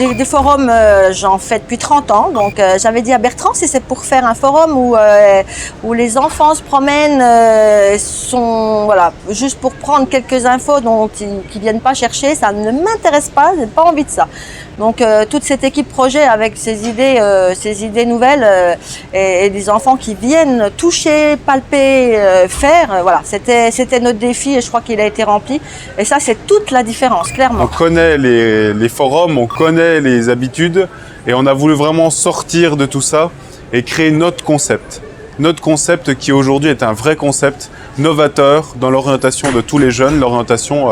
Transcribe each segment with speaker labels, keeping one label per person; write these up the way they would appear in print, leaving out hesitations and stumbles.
Speaker 1: des forums, j'en fais depuis 30 ans. Donc j'avais dit à Bertrand, si c'est pour faire un forum où les enfants se promènent, voilà, juste pour prendre quelques infos qui ne viennent pas chercher, ça ne m'intéresse pas, je n'ai pas envie de ça. Donc toute cette équipe projet avec ces idées nouvelles et des enfants qui viennent toucher, palper, faire, voilà, c'était notre défi et je crois qu'il a été rempli. Et ça, c'est toute la différence, clairement.
Speaker 2: On connaît les forums, on connaît les habitudes et on a voulu vraiment sortir de tout ça et créer notre concept. Notre concept qui aujourd'hui est un vrai concept novateur dans l'orientation de tous les jeunes, l'orientation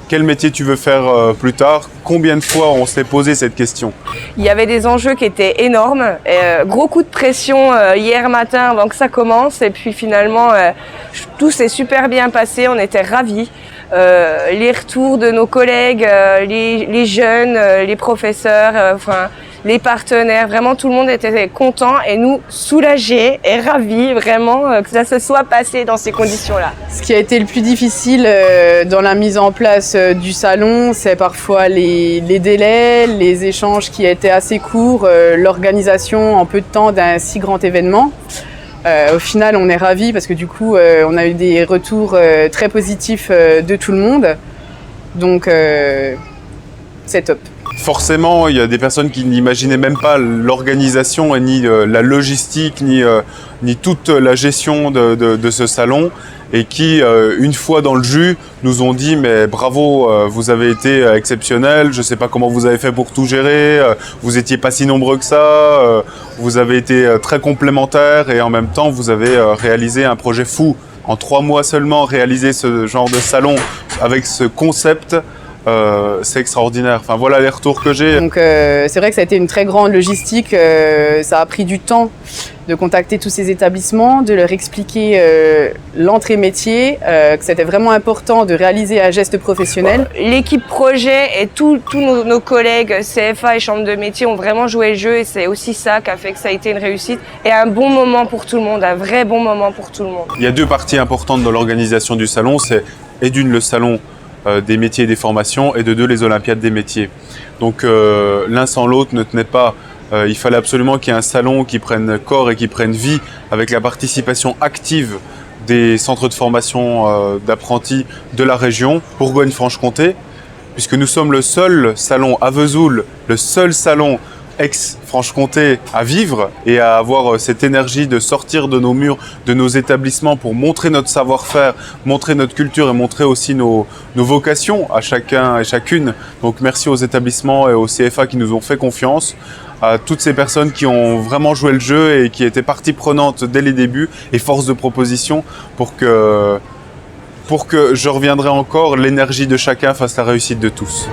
Speaker 2: quel métier tu veux faire plus tard? Combien de fois on s'est posé cette question?
Speaker 3: Il y avait des enjeux qui étaient énormes. Gros coup de pression hier matin avant que ça commence. Et puis finalement, tout s'est super bien passé. On était ravis. Les retours de nos collègues, les jeunes, les professeurs, les partenaires, vraiment tout le monde était content et nous soulagés et ravis vraiment que ça se soit passé dans ces conditions-là.
Speaker 4: Ce qui a été le plus difficile dans la mise en place du salon, c'est parfois les délais, les échanges qui étaient assez courts, l'organisation en peu de temps d'un si grand événement. Au final, on est ravis parce que du coup, on a eu des retours très positifs de tout le monde. Donc, c'est top.
Speaker 2: Forcément, il y a des personnes qui n'imaginaient même pas l'organisation et ni la logistique, ni toute la gestion de ce salon et qui, une fois dans le jus, nous ont dit « mais bravo, vous avez été exceptionnel, je ne sais pas comment vous avez fait pour tout gérer, vous n'étiez pas si nombreux que ça, vous avez été très complémentaires et en même temps, vous avez réalisé un projet fou. En 3 mois seulement, réaliser ce genre de salon avec ce concept, c'est extraordinaire. Enfin, voilà les retours que j'ai.
Speaker 4: Donc c'est vrai que ça a été une très grande logistique. Ça a pris du temps de contacter tous ces établissements, de leur expliquer l'entrée métier, que c'était vraiment important de réaliser un geste professionnel.
Speaker 3: L'équipe projet et tous nos collègues CFA et Chambre de métier ont vraiment joué le jeu et c'est aussi ça qui a fait que ça a été une réussite et un bon moment pour tout le monde, un vrai bon moment pour tout le monde.
Speaker 2: Il y a 2 parties importantes dans l'organisation du salon, c'est d'une le salon des métiers et des formations et de 2 les Olympiades des métiers. Donc l'un sans l'autre ne tenait pas. Il fallait absolument qu'il y ait un salon qui prenne corps et qui prenne vie avec la participation active des centres de formation d'apprentis de la région, Bourgogne-Franche-Comté, puisque nous sommes le seul salon à Vesoul, le seul salon ex-Franche-Comté à vivre et à avoir cette énergie de sortir de nos murs, de nos établissements pour montrer notre savoir-faire, montrer notre culture et montrer aussi nos vocations à chacun et chacune. Donc merci aux établissements et aux CFA qui nous ont fait confiance, à toutes ces personnes qui ont vraiment joué le jeu et qui étaient partie prenante dès les débuts et force de proposition pour que je reviendrai encore l'énergie de chacun fasse la réussite de tous.